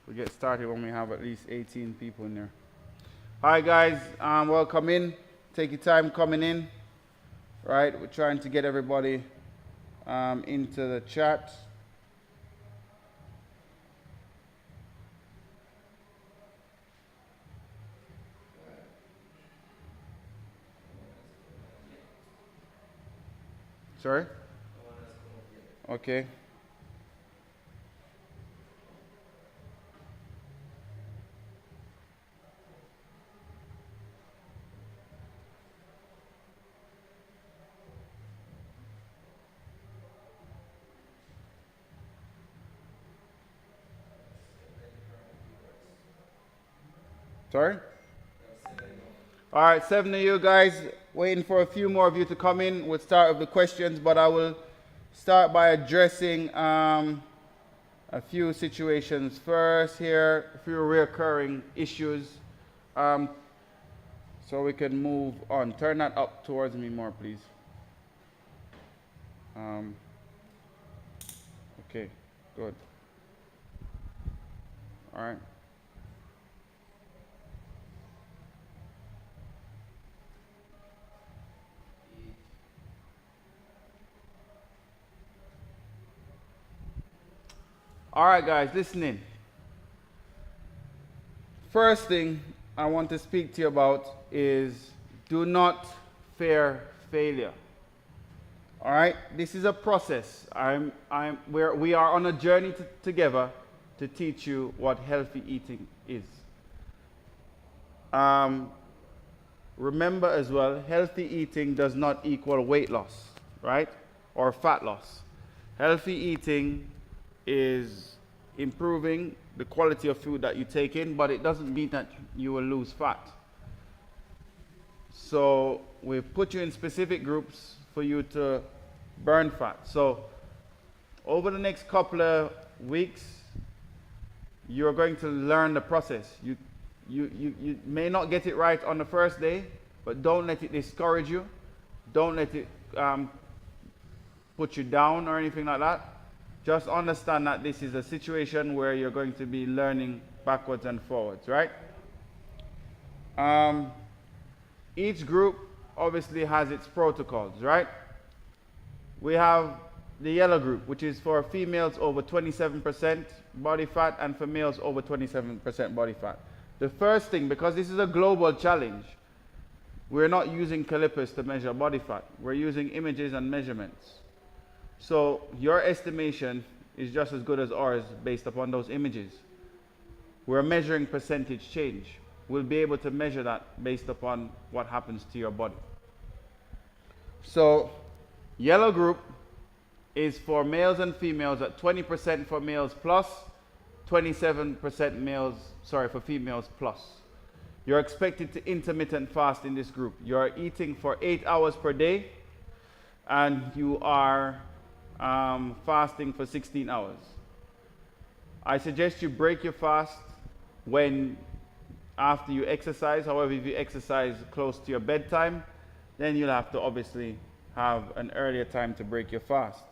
We get started when we have at least 18 people in there. Hi guys, welcome in. Take your time coming in. Right, we're trying to get everybody into the chat. Sorry? Okay. Sorry? All right, 7 of you guys, waiting for a few more of you to come in. We'll start with the questions, but I will start by addressing a few situations first here, a few recurring issues, so we can move on. Turn that up towards me more, please. Okay, good. All right. All right, guys, listen in. First thing I want to speak to you about is do not fear failure. All right, this is a process. We are on a journey together to teach you what healthy eating is. Remember as well, healthy eating does not equal weight loss, right? Or fat loss. Healthy eating is improving the quality of food that you take in, but it doesn't mean that you will lose fat. So we've put you in specific groups for you to burn fat. So over the next couple of weeks, you're going to learn the process. You may not get it right on the first day, but don't let it discourage you. Don't let it put you down or anything like that. Just understand that this is a situation where you're going to be learning backwards and forwards, right? Each group obviously has its protocols, right? We have the yellow group, which is for females over 27% body fat and for males over 27% body fat. The first thing, because this is a global challenge, we're not using calipers to measure body fat. We're using images and measurements. So your estimation is just as good as ours based upon those images. We're measuring percentage change. We'll be able to measure that based upon what happens to your body. So yellow group is for males and females at 20% for males plus, 27% for females plus. You're expected to intermittent fast in this group. You're eating for 8 hours per day and you are fasting for 16 hours. I suggest you break your fast after you exercise. However, if you exercise close to your bedtime, then you'll have to obviously have an earlier time to break your fast.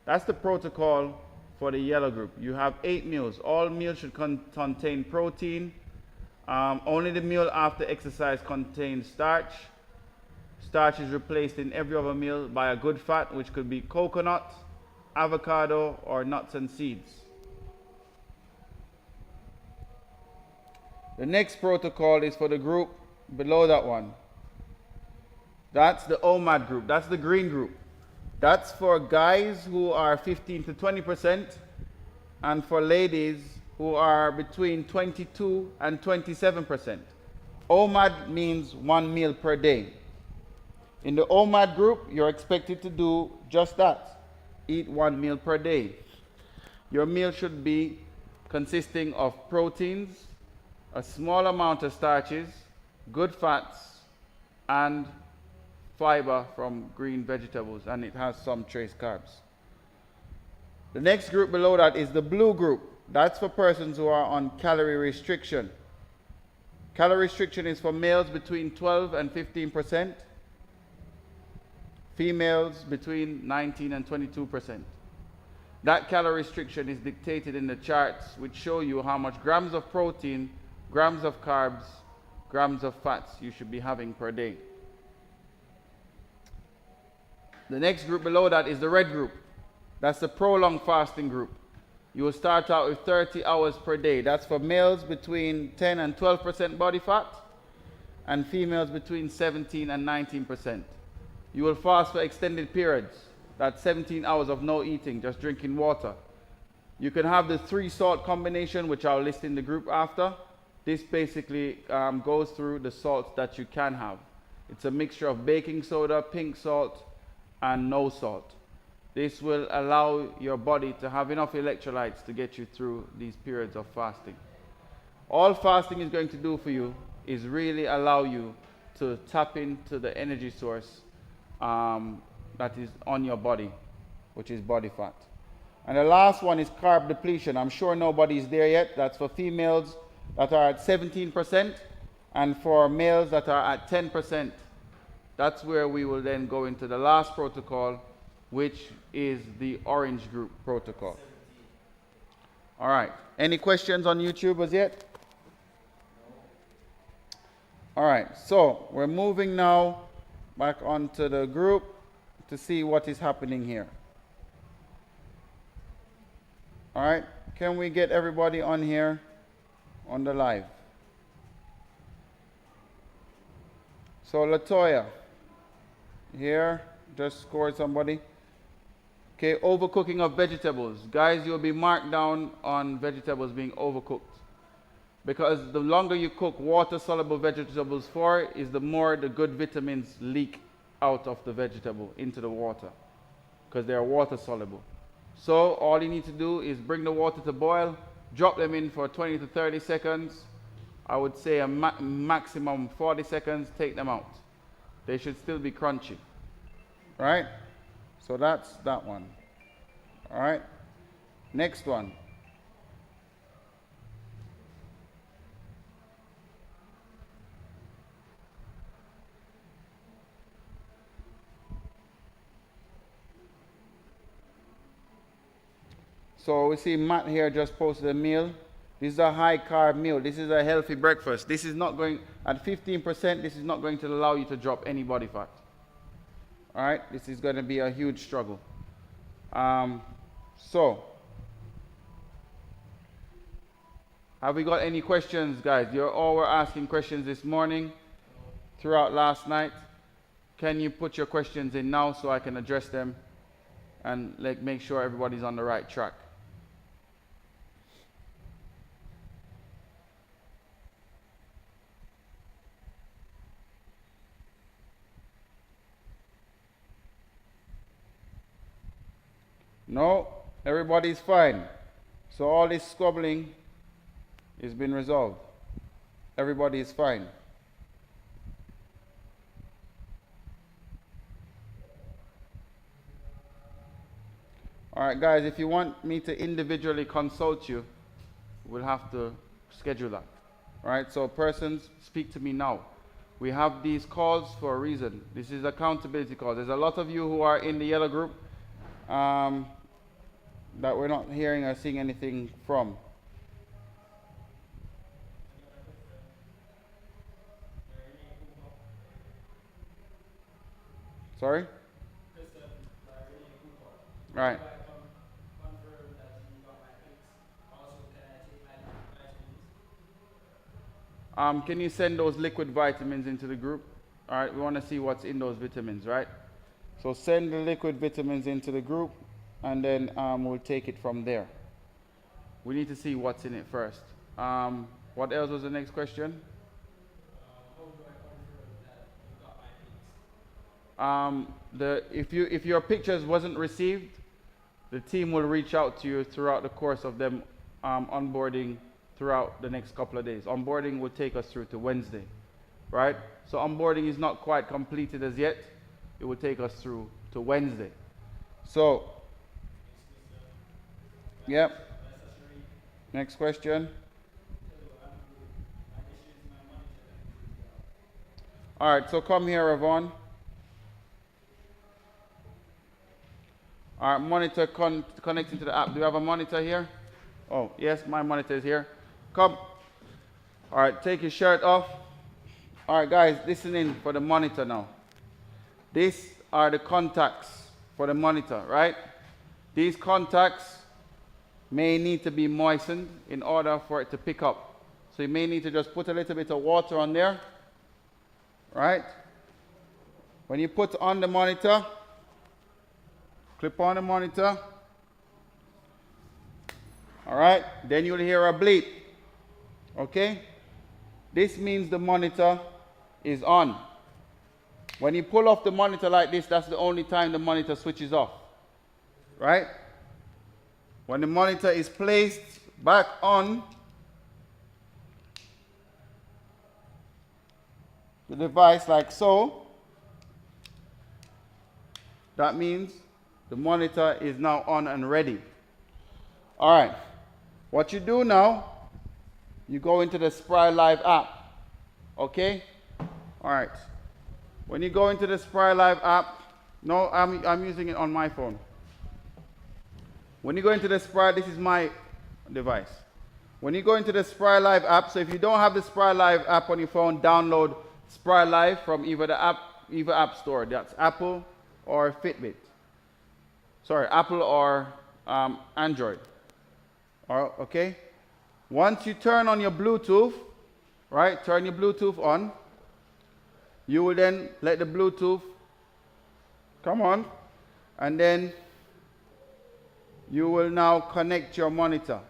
That's the protocol for the yellow group. You have 8 meals. All meals should contain protein. Only the meal after exercise contains starch. Starch is replaced in every other meal by a good fat, which could be coconut, avocado, or nuts and seeds. The next protocol is for the group below that one. That's the OMAD group. That's the green group. That's for guys who are 15 to 20% and for ladies who are between 22 and 27%. OMAD means 1 meal per day. In the OMAD group, you're expected to do just that. Eat 1 meal per day. Your meal should be consisting of proteins, a small amount of starches, good fats, and fiber from green vegetables, and it has some trace carbs. The next group below that is the blue group. That's for persons who are on calorie restriction. Calorie restriction is for males between 12 and 15%. Females between 19 and 22%. That calorie restriction is dictated in the charts, which show you how much grams of protein, grams of carbs, grams of fats you should be having per day. The next group below that is the red group. That's the prolonged fasting group. You will start out with 30 hours per day. That's for males between 10 and 12% body fat, and females between 17 and 19%. You will fast for extended periods. That's 17 hours of no eating, just drinking water. You can have the 3 salt combination, which I'll list in the group after. This basically goes through the salts that you can have. It's a mixture of baking soda, pink salt, and no salt. This will allow your body to have enough electrolytes to get you through these periods of fasting. All fasting is going to do for you is really allow you to tap into the energy source that is on your body, which is body fat. And the last one is carb depletion. I'm sure nobody's there yet. That's for females that are at 17% and for males that are at 10%. That's where we will then go into the last protocol, which is the orange group protocol. All right. Any questions on YouTube as yet? All right. So we're moving now back onto the group to see what is happening here. All right. Can we get everybody on here on the live? So Latoya, here, just scored somebody. Okay, overcooking of vegetables. Guys, you'll be marked down on vegetables being overcooked. Because the longer you cook water-soluble vegetables for, is the more the good vitamins leak out of the vegetable into the water. Because they are water-soluble. So all you need to do is bring the water to boil, drop them in for 20 to 30 seconds. I would say a maximum 40 seconds, take them out. They should still be crunchy. Right? So that's that one. All right. Next one. So we see Matt here just posted a meal. This is a high carb meal. This is a healthy breakfast. This is not going, at 15%, this is not going to allow you to drop any body fat. All right, this is going to be a huge struggle. So, have we got any questions, guys? You all were asking questions this morning, throughout last night. Can you put your questions in now so I can address them and make sure everybody's on the right track? No, everybody's fine. So all this squabbling has been resolved. Everybody is fine. All right, guys, if you want me to individually consult you, we'll have to schedule that. All right, so persons, speak to me now. We have these calls for a reason. This is accountability calls. There's a lot of you who are in the yellow group that we're not hearing or seeing anything from. Sorry? Right. Can you send those liquid vitamins into the group? All right, we want to see what's in those vitamins, right? So send the liquid vitamins into the group, and then we'll take it from there. We need to see what's in it first. What else was the next question? How do I confirm that you got my pics? If your pictures wasn't received, the team will reach out to you throughout the course of them onboarding throughout the next couple of days. Onboarding will take us through to Wednesday, right? So onboarding is not quite completed as yet. It will take us through to Wednesday. So, yep. Next question. All right, so come here, Ravon. Our monitor connecting to the app. Do you have a monitor here? Oh, yes, my monitor is here. Come. All right, take your shirt off. All right, guys, listen in for the monitor now. These are the contacts for the monitor, right? These contacts may need to be moistened in order for it to pick up. So you may need to just put a little bit of water on there, right? When you put on the monitor, clip on the monitor, all right? Then you'll hear a bleep, okay? This means the monitor is on. When you pull off the monitor like this, that's the only time the monitor switches off, right? When the monitor is placed back on the device like so, that means the monitor is now on and ready. All right, what you do now, you go into the Spry Live app, okay? All right, when you go into the Spry Live app, no, I'm using it on my phone. When you go into the Spry, this is my device. When you go into the Spry Live app, so if you don't have the Spry Live app on your phone, download Spry Live from either the app store. That's Apple or Fitbit. Sorry, Apple or Android. Okay? Once you turn on your Bluetooth, right, turn your Bluetooth on, you will then let the Bluetooth come on, and then you will now connect your monitor.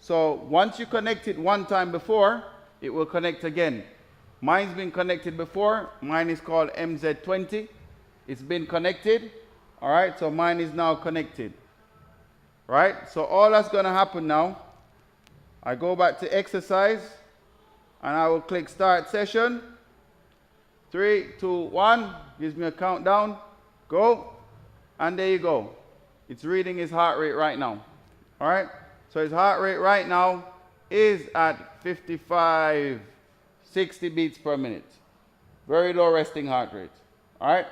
So once you connect it one time before, it will connect again. Mine's been connected before. Mine is called MZ20. It's been connected. All right, so mine is now connected. Right, so all that's gonna happen now, I go back to exercise, and I will click start session. 3, 2, 1, gives me a countdown, go, and there you go. It's reading his heart rate right now. All right, so his heart rate right now is at 55, 60 beats per minute. Very low resting heart rate. All right,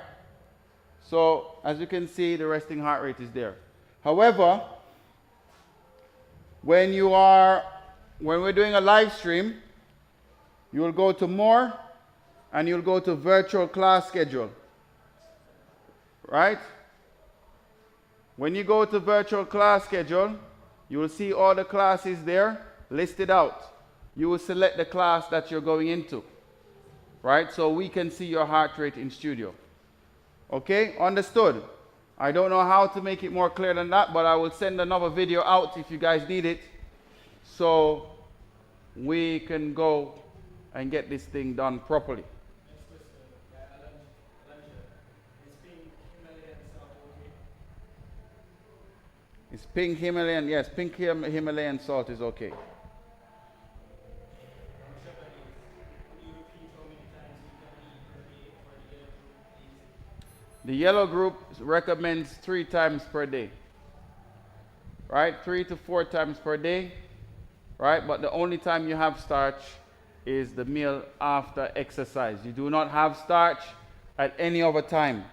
so as you can see, the resting heart rate is there. However, when we're doing a live stream, you will go to more, and you'll go to virtual class schedule, right? When you go to virtual class schedule, you will see all the classes there listed out. You will select the class that you're going into, right? So we can see your heart rate in studio. Okay, understood? I don't know how to make it more clear than that, but I will send another video out if you guys need it, so we can go and get this thing done properly. It's pink Himalayan, yes, pink Himalayan salt is okay. The yellow group recommends 3 times per day, right? 3 to 4 times per day, right? But the only time you have starch is the meal after exercise. You do not have starch at any other time.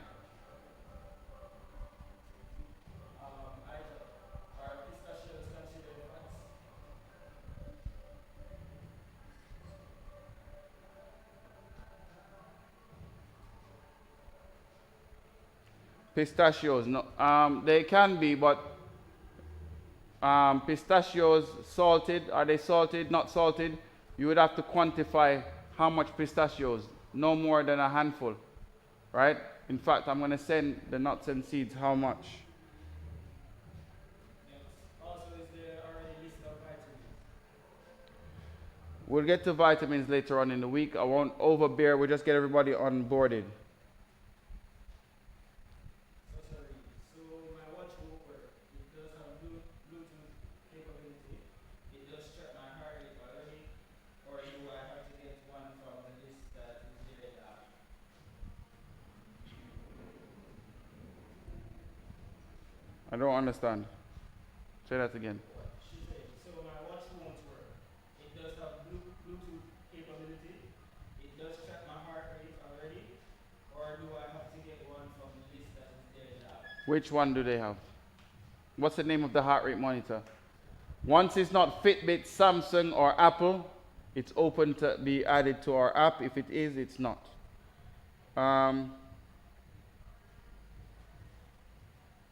Pistachios, no, they can be, but pistachios salted, are they salted, not salted? You would have to quantify how much pistachios, no more than a handful, right? In fact, I'm going to send the nuts and seeds how much. Also, is there already a list of vitamins? We'll get to vitamins later on in the week. I won't overbear, we'll just get everybody onboarded. I don't understand. Say that again. She said, so my watch won't work. It does have Bluetooth capability. It does track my heart rate already. Or do I have to get one from the list that is there now? Which one do they have? What's the name of the heart rate monitor? Once it's not Fitbit, Samsung, or Apple, it's open to be added to our app. If it is, it's not. Um,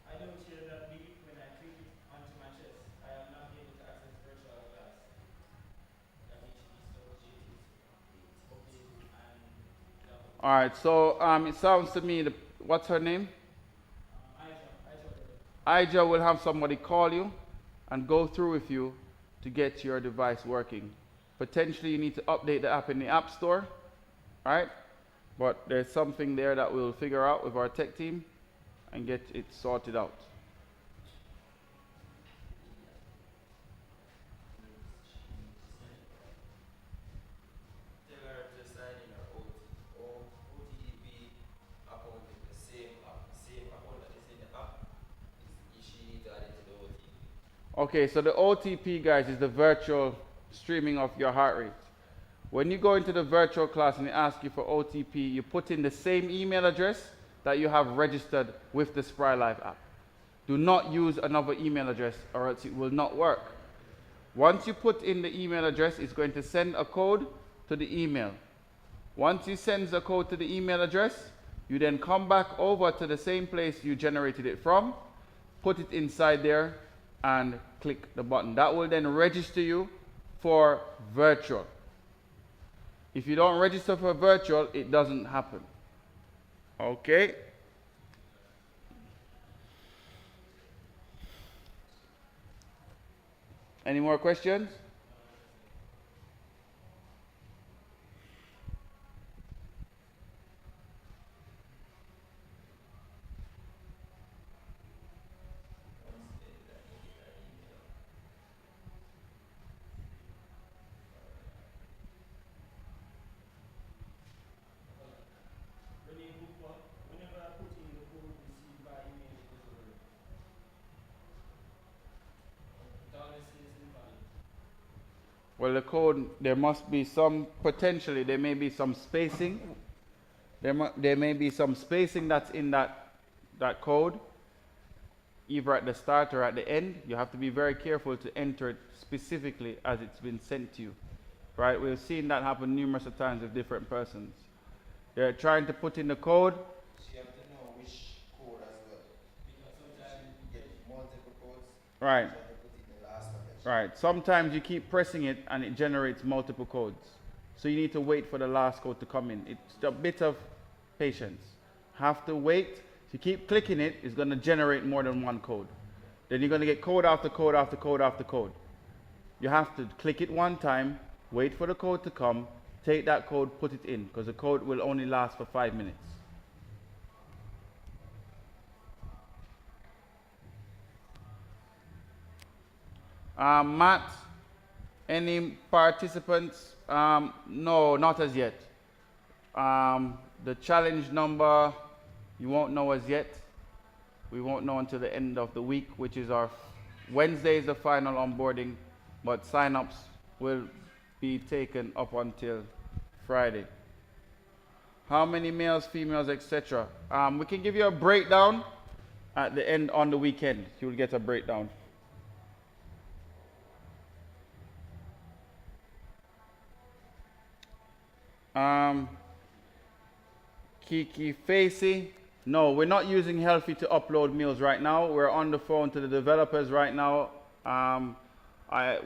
I don't share that beep when I click it onto my chest. I am not able to access virtual class. That needs to be updated and all right, so it sounds to me, what's her name? Ija will have somebody call you and go through with you to get your device working. Potentially you need to update the app in the App Store, right? But there's something there that we'll figure out with our tech team and get it sorted out. Tell her to sign in her OTP account in the same account that is in the app. She needs to add it to the OTP. Okay, so the OTP, guys, is the virtual streaming of your heart rate. When you go into the virtual class and they ask you for OTP, you put in the same email address that you have registered with the SpryLife app. Do not use another email address or else it will not work. Once you put in the email address, it's going to send a code to the email. Once it sends a code to the email address, you then come back over to the same place you generated it from, put it inside there, and click the button. That will then register you for virtual. If you don't register for virtual, it doesn't happen. Okay? Any more questions? Whenever I put in the code received by email, it goes over. It always says invalid. Well, the code, there must be some, potentially, there may be some spacing. There may be some spacing that's in that code, either at the start or at the end. You have to be very careful to enter it specifically as it's been sent to you. Right? We've seen that happen numerous of times with different persons. They're trying to put in the code. So you have to know which code as well. Because sometimes you get multiple codes. Right. You have to put in the last one. Right. Sometimes you keep pressing it and it generates multiple codes. So you need to wait for the last code to come in. It's a bit of patience. Have to wait. If you keep clicking it, it's going to generate more than one code. Then you're going to get code after code after code after code. You have to click it one time, wait for the code to come, take that code, put it in, because the code will only last for 5 minutes. Matt, any participants? No, not as yet. The challenge number, you won't know as yet. We won't know until the end of the week, which is our Wednesday is the final onboarding, but sign-ups will be taken up until Friday. How many males, females, etc.? We can give you a breakdown at the end on the weekend. You will get a breakdown. Kiki Facey. No, we're not using Healthy to upload meals right now. We're on the phone to the developers right now.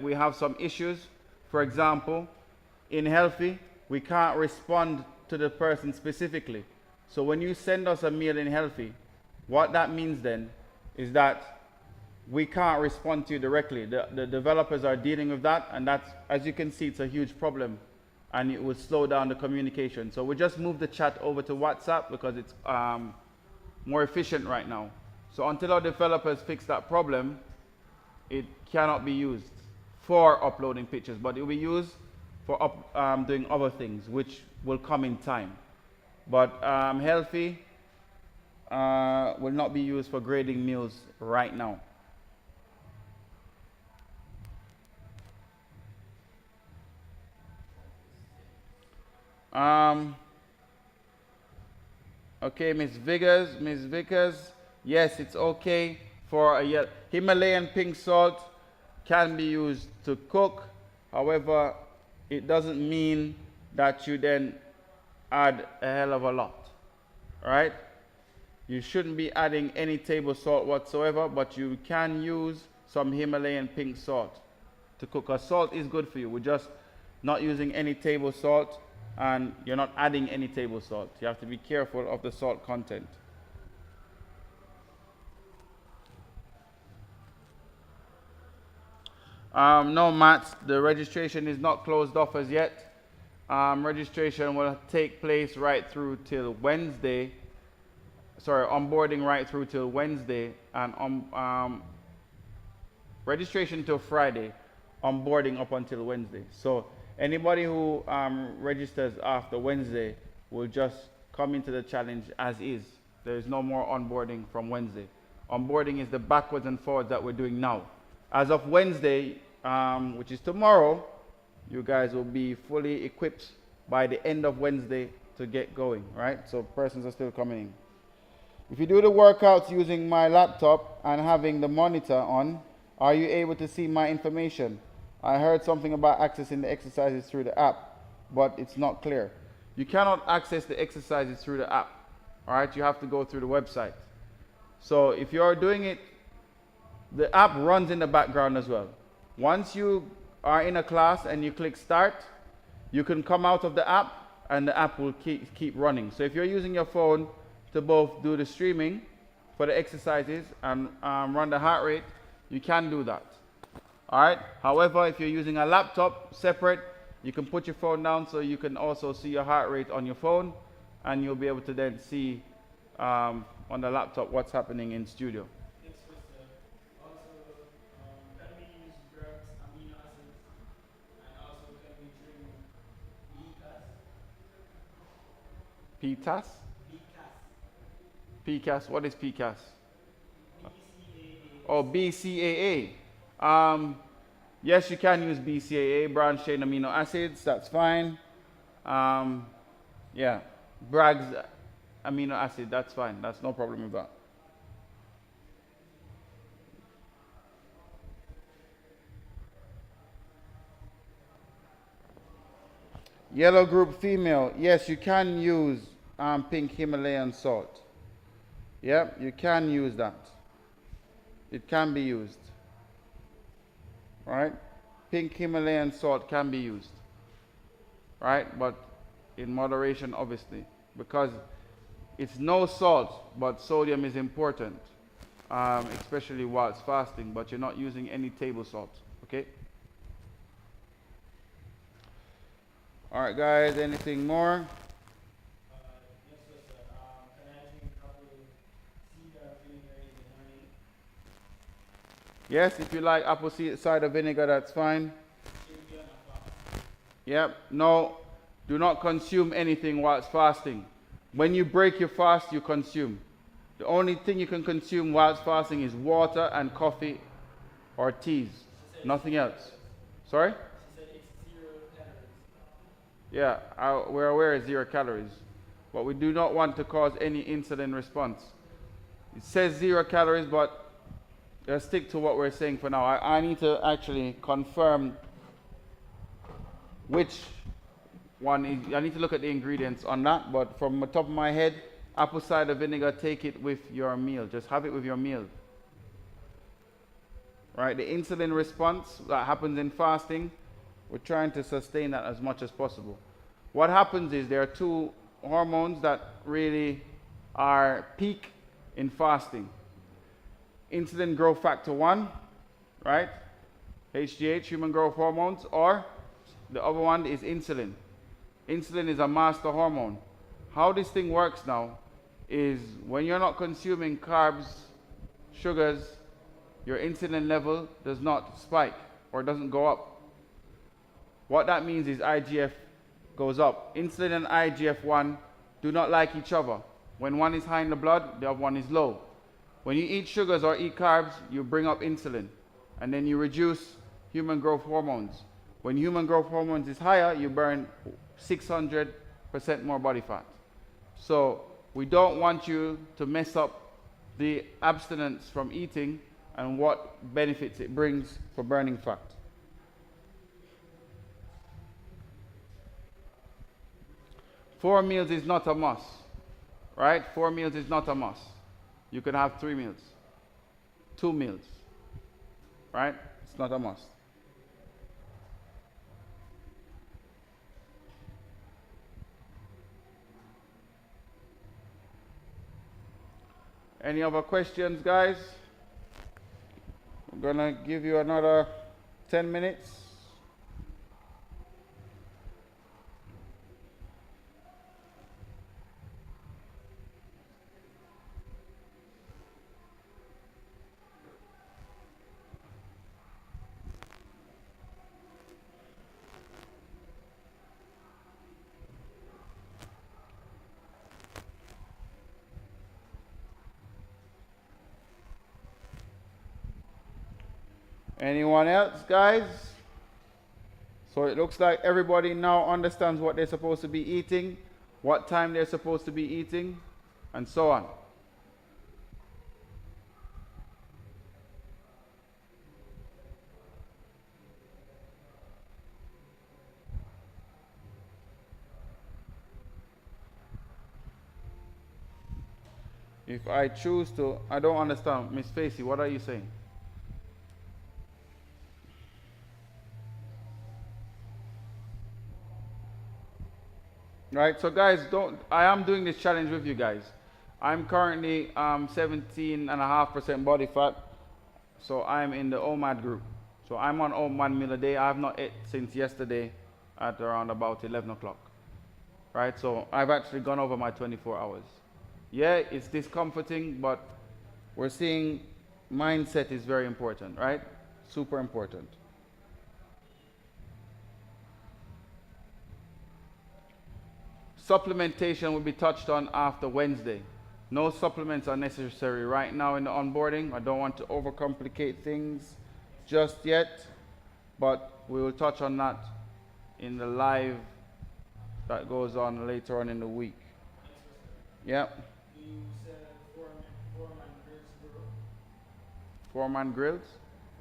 We have some issues. For example, in Healthy, we can't respond to the person specifically. So when you send us a meal in Healthy, what that means then is that we can't respond to you directly. The developers are dealing with that, and that's, as you can see, it's a huge problem, and it will slow down the communication. So we just moved the chat over to WhatsApp because it's more efficient right now. So until our developers fix that problem, it cannot be used for uploading pictures, but it will be used for doing other things, which will come in time. But Healthy will not be used for grading meals right now. Okay, Miss Vickers, yes, it's okay for a Himalayan pink salt can be used to cook. However, it doesn't mean that you then add a hell of a lot, right? You shouldn't be adding any table salt whatsoever, but you can use some Himalayan pink salt to cook. Because salt is good for you. We're just not using any table salt, and you're not adding any table salt. You have to be careful of the salt content. No, Matt, the registration is not closed off as yet. Registration will take place right through till Wednesday. Sorry, onboarding right through till Wednesday, and registration till Friday, onboarding up until Wednesday. So anybody who registers after Wednesday will just come into the challenge as is. There is no more onboarding from Wednesday. Onboarding is the backwards and forwards that we're doing now. As of Wednesday, which is tomorrow, you guys will be fully equipped by the end of Wednesday to get going, right? So persons are still coming in. If you do the workouts using my laptop and having the monitor on, are you able to see my information? I heard something about accessing the exercises through the app, but it's not clear. You cannot access the exercises through the app, all right? You have to go through the website. So if you're doing it, the app runs in the background as well. Once you are in a class and you click start, you can come out of the app and the app will keep running. So if you're using your phone to both do the streaming for the exercises and run the heart rate, you can do that. All right. However, if you're using a laptop separate, you can put your phone down so you can also see your heart rate on your phone, and you'll be able to then see on the laptop what's happening in studio. Next question. Also, can we use drugs, amino acids, and also can we drink BCAS? PTAS? BCAS. PCAS, what is PCAS? BCAA. Oh, BCAA. Yes, you can use BCAA, branched chain amino acids, that's fine. Yeah, Bragg's amino acid, that's fine, that's no problem with that. Yellow group female, yes, you can use pink Himalayan salt. Yeah, you can use that. It can be used. Right? Pink Himalayan salt can be used. Right? But in moderation, obviously. Because it's no salt, but sodium is important. Especially whilst fasting. But you're not using any table salt. Okay? Alright, guys. Anything more? Yes, sir. Can I drink apple cider vinegar in the morning? Yes, if you like apple cider vinegar, that's fine. Should be on a fast. Yep. No, do not consume anything whilst fasting. When you break your fast, you consume. The only thing you can consume whilst fasting is water and coffee or teas. Nothing else. Sorry? She said it's 0 calories. Yeah, we're aware it's 0 calories. But we do not want to cause any insulin response. It says 0 calories, but let's stick to what we're saying for now. I need to actually confirm which one is. I need to look at the ingredients on that, but from the top of my head, apple cider vinegar, take it with your meal. Just have it with your meal. Right? The insulin response that happens in fasting, we're trying to sustain that as much as possible. What happens is there are two hormones that really are peak in fasting. Insulin growth factor 1, right? HGH, human growth hormones, or the other one is insulin. Insulin is a master hormone. How this thing works now is when you're not consuming carbs, sugars, your insulin level does not spike or doesn't go up. What that means is IGF goes up. Insulin and IGF-1 do not like each other. When one is high in the blood, the other one is low. When you eat sugars or eat carbs, you bring up insulin, and then you reduce human growth hormones. When human growth hormones is higher, you burn 600% more body fat. So we don't want you to mess up the abstinence from eating and what benefits it brings for burning fat. Four meals is not a must, right? 4 meals is not a must. You can have 3 meals, 2 meals, right? It's not a must. Any other questions, guys? I'm gonna give you another 10 minutes. Anyone else, guys? So it looks like everybody now understands what they're supposed to be eating, what time they're supposed to be eating, and so on. If I choose to, I don't understand. Miss Facey, what are you saying? Right, so guys, I am doing this challenge with you guys. I'm currently 17.5% body fat, so I'm in the OMAD group. So I'm on 1 meal a day. I have not ate since yesterday at around about 11 o'clock. Right, so I've actually gone over my 24 hours. Yeah, it's discomforting, but we're seeing mindset is very important, right? Super important. Supplementation will be touched on after Wednesday. No supplements are necessary right now in the onboarding. I don't want to overcomplicate things just yet, but we will touch on that in the live that goes on later on in the week. Yep. You said four-man grills, bro. 4-man grills?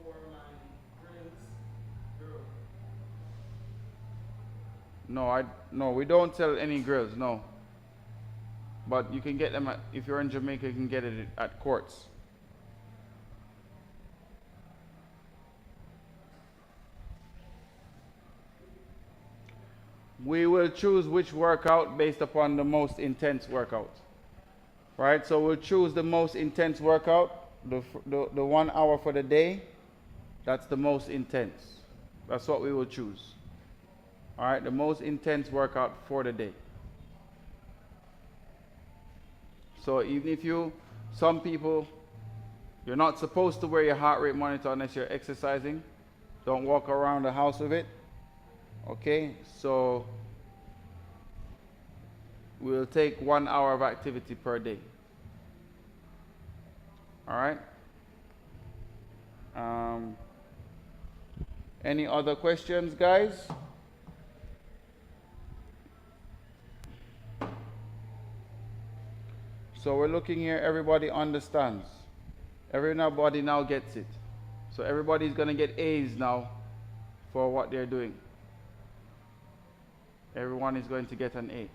Four-man grills, bro. No, we don't sell any grills, no. But you can get them if you're in Jamaica, you can get it at Courts. We will choose which workout based upon the most intense workout. Right? So we'll choose the most intense workout, the 1 hour for the day. That's the most intense. That's what we will choose. All right, the most intense workout for the day. So even if some people, you're not supposed to wear your heart rate monitor unless you're exercising. Don't walk around the house with it. Okay, so we'll take 1 hour of activity per day. All right. Any other questions, guys? So we're looking here, everybody understands. Everybody now gets it. So everybody's going to get A's now for what they're doing. Everyone is going to get an A.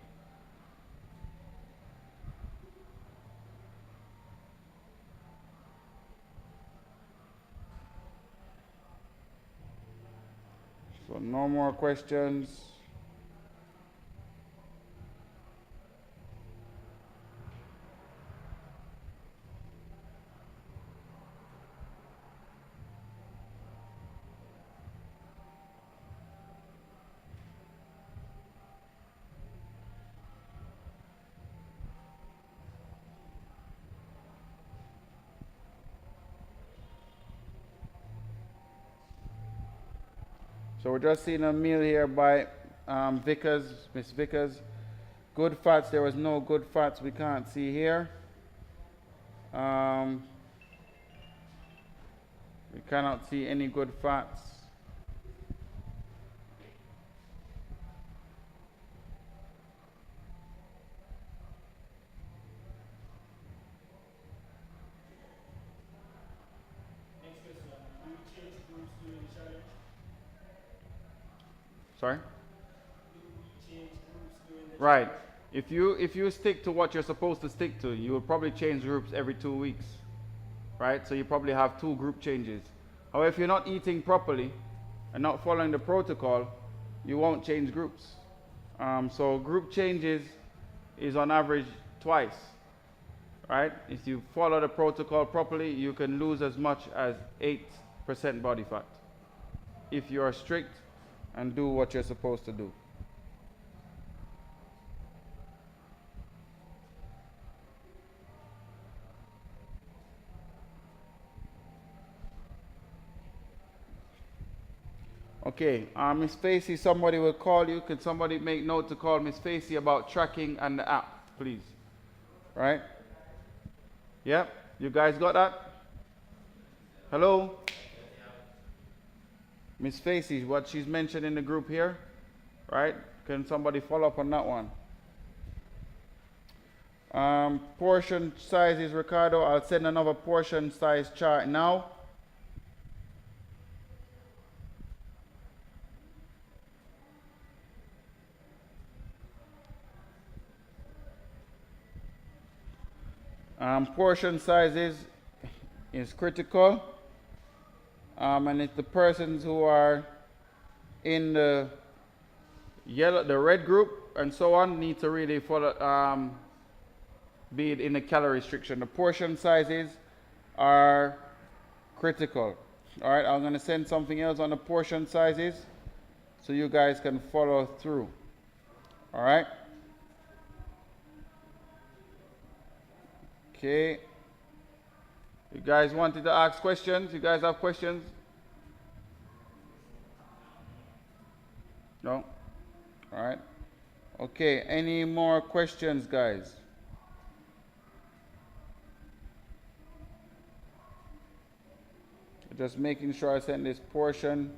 So no more questions. So we're just seeing a meal here by Miss Vickers. Good fats, there was no good fats we can't see here. We cannot see any good fats. Sorry? Do we change groups during the Right. challenge? If you stick to what you're supposed to stick to, you will probably change groups every 2 weeks. Right? So you probably have 2 group changes. However, if you're not eating properly and not following the protocol, you won't change groups. So group changes is on average twice. Right? If you follow the protocol properly, you can lose as much as 8% body fat if you are strict and do what you're supposed to do. Okay, Miss Facey, somebody will call you. Can somebody make note to call Miss Facey about tracking and the app, please? Right? Yep, you guys got that? Hello? Miss Facey, what she's mentioned in the group here, right? Can somebody follow up on that one? Portion sizes, Ricardo. I'll send another portion size chart now. Portion sizes is critical. And it's the persons who are in the yellow, the red group, and so on, need to really follow, be in the calorie restriction. The portion sizes are critical. All right, I'm going to send something else on the portion sizes so you guys can follow through. All right. Okay. You guys wanted to ask questions? You guys have questions? No? All right. Okay, any more questions, guys? Just making sure I send this portion.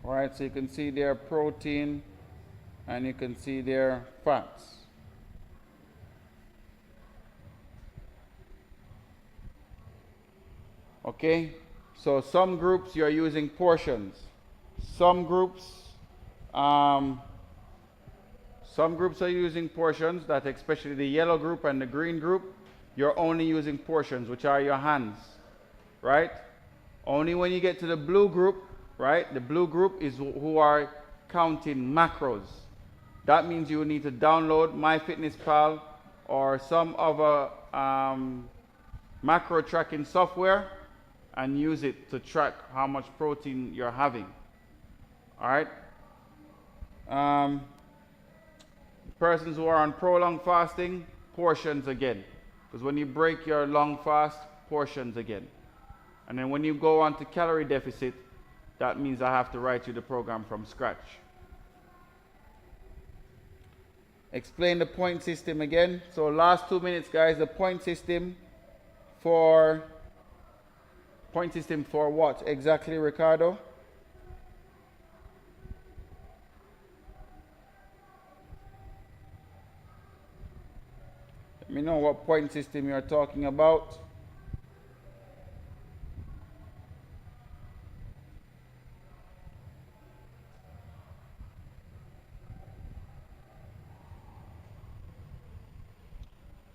All right, so you can see their protein and you can see their fats. Okay, so some groups you're using portions. Some groups are using portions, that especially the yellow group and the green group, you're only using portions, which are your hands, right? Only when you get to the blue group, right? The blue group is who are counting macros. That means you will need to download MyFitnessPal or some other macro tracking software and use it to track how much protein you're having. All right. Persons who are on prolonged fasting, portions again. Because when you break your long fast, portions again. And then when you go on to calorie deficit, that means I have to write you the program from scratch. Explain the point system again. So last 2 minutes, guys, the point system for what exactly, Ricardo? Let me know what point system you're talking about.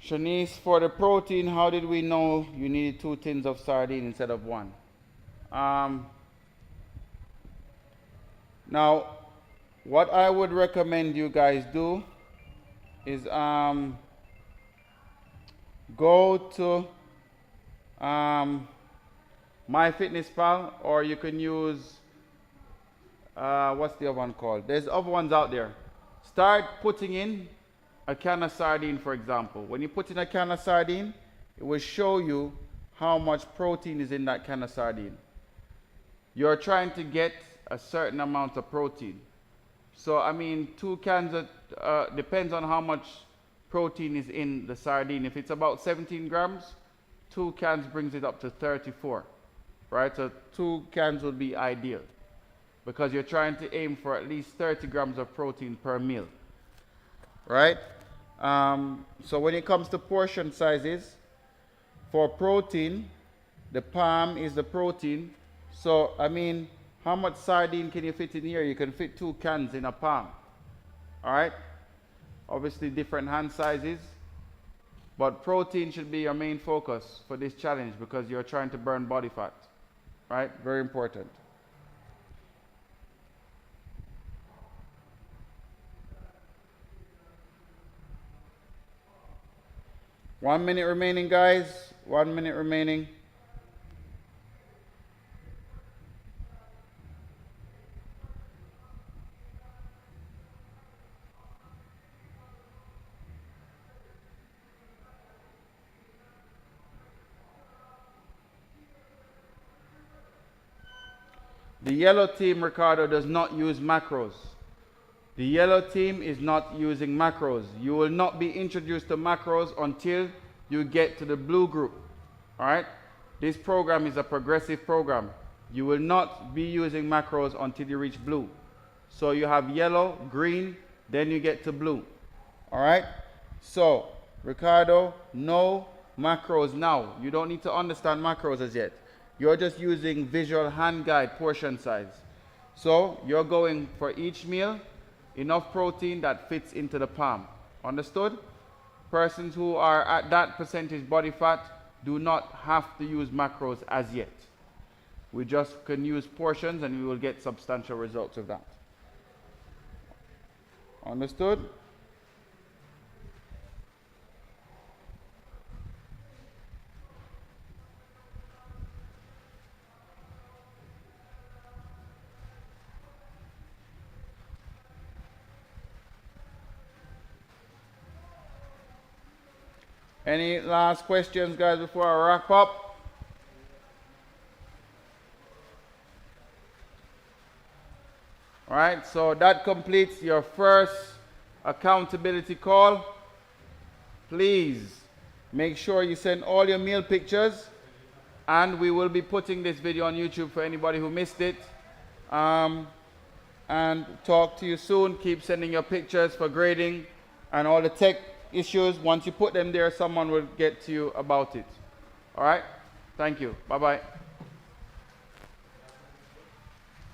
Shanice, for the protein, how did we know you needed 2 tins of sardine instead of 1? Now, what I would recommend you guys do is go to MyFitnessPal, or you can use what's the other one called? There's other ones out there. Start putting in a can of sardine, for example. When you put in a can of sardine, it will show you how much protein is in that can of sardine. You're trying to get a certain amount of protein. So, I mean, 2 cans, depends on how much protein is in the sardine. If it's about 17 grams, 2 cans brings it up to 34, right? So 2 cans would be ideal because you're trying to aim for at least 30 grams of protein per meal, right? So when it comes to portion sizes, for protein, the palm is the protein. So, I mean, how much sardine can you fit in here? You can fit 2 cans in a palm. All right? Obviously, different hand sizes. But protein should be your main focus for this challenge because you're trying to burn body fat. Right? Very important. One minute remaining, guys. 1 minute remaining. The yellow team, Ricardo, does not use macros. The yellow team is not using macros. You will not be introduced to macros until you get to the blue group. All right? This program is a progressive program. You will not be using macros until you reach blue. So you have yellow, green, then you get to blue. All right? So, Ricardo, no macros now. You don't need to understand macros as yet. You're just using visual hand guide portion size. So you're going for each meal, enough protein that fits into the palm. Understood? Persons who are at that percentage body fat do not have to use macros as yet. We just can use portions and we will get substantial results of that. Understood? Any last questions, guys, before I wrap up? All right, so that completes your first accountability call. Please make sure you send all your meal pictures, and we will be putting this video on YouTube for anybody who missed it. And talk to you soon. Keep sending your pictures for grading and all the tech issues. Once you put them there, someone will get to you about it. All right? Thank you. Bye-bye.